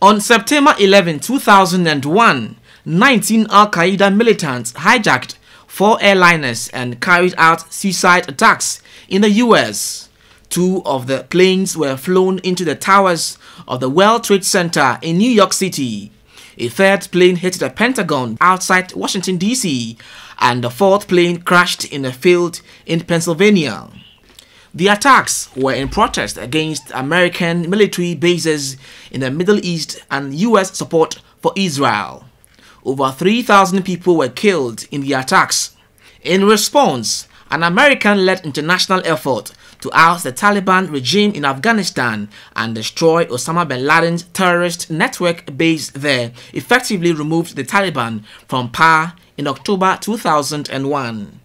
On September 11, 2001, 19 Al-Qaeda militants hijacked 4 airliners and carried out suicide attacks in the US. 2 of the planes were flown into the towers of the World Trade Center in New York City. A 3rd plane hit the Pentagon outside Washington, D.C., and the 4th plane crashed in a field in Pennsylvania. The attacks were in protest against American military bases in the Middle East and U.S. support for Israel. Over 3,000 people were killed in the attacks. In response, an American-led international effort to oust the Taliban regime in Afghanistan and destroy Osama bin Laden's terrorist network based there effectively removed the Taliban from power in October 2001.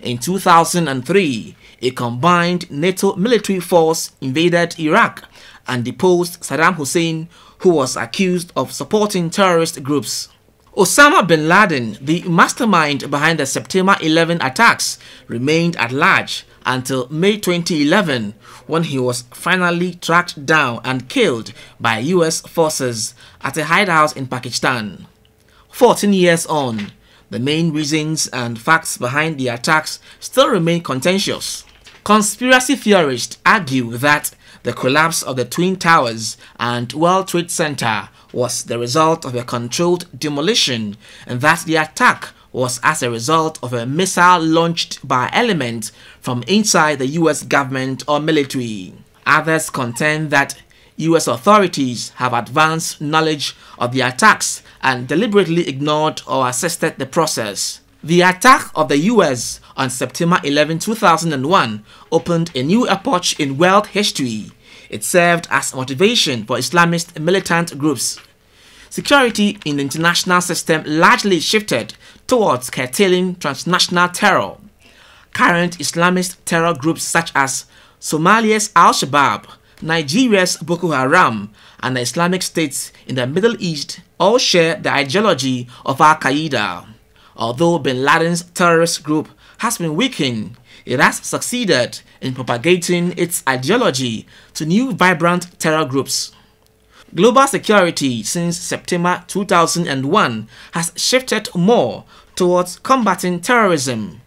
In 2003, a combined NATO military force invaded Iraq and deposed Saddam Hussein, who was accused of supporting terrorist groups. Osama bin Laden, the mastermind behind the September 11 attacks, remained at large until May 2011, when he was finally tracked down and killed by US forces at a hideout in Pakistan. 14 years on, the main reasons and facts behind the attacks still remain contentious. Conspiracy theorists argue that the collapse of the Twin Towers and World Trade Center was the result of a controlled demolition and that the attack was as a result of a missile launched by elements from inside the US government or military. Others contend that US authorities have advanced knowledge of the attacks and deliberately ignored or assisted the process. The attack of the US on September 11, 2001 opened a new epoch in world history. It served as motivation for Islamist militant groups. Security in the international system largely shifted towards curtailing transnational terror. Current Islamist terror groups such as Somalia's Al-Shabaab, Nigeria's Boko Haram, and the Islamic states in the Middle East all share the ideology of Al-Qaeda. Although bin Laden's terrorist group has been weakened, it has succeeded in propagating its ideology to new vibrant terror groups. Global security since September 2001 has shifted more towards combating terrorism.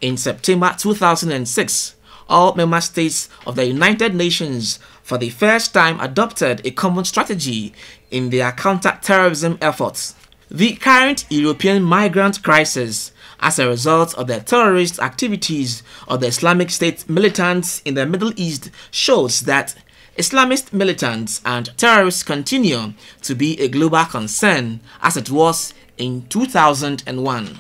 In September 2006, all member states of the United Nations for the first time adopted a common strategy in their counter-terrorism efforts. The current European migrant crisis, as a result of the terrorist activities of the Islamic State militants in the Middle East, shows that Islamist militants and terrorists continue to be a global concern as it was in 2001.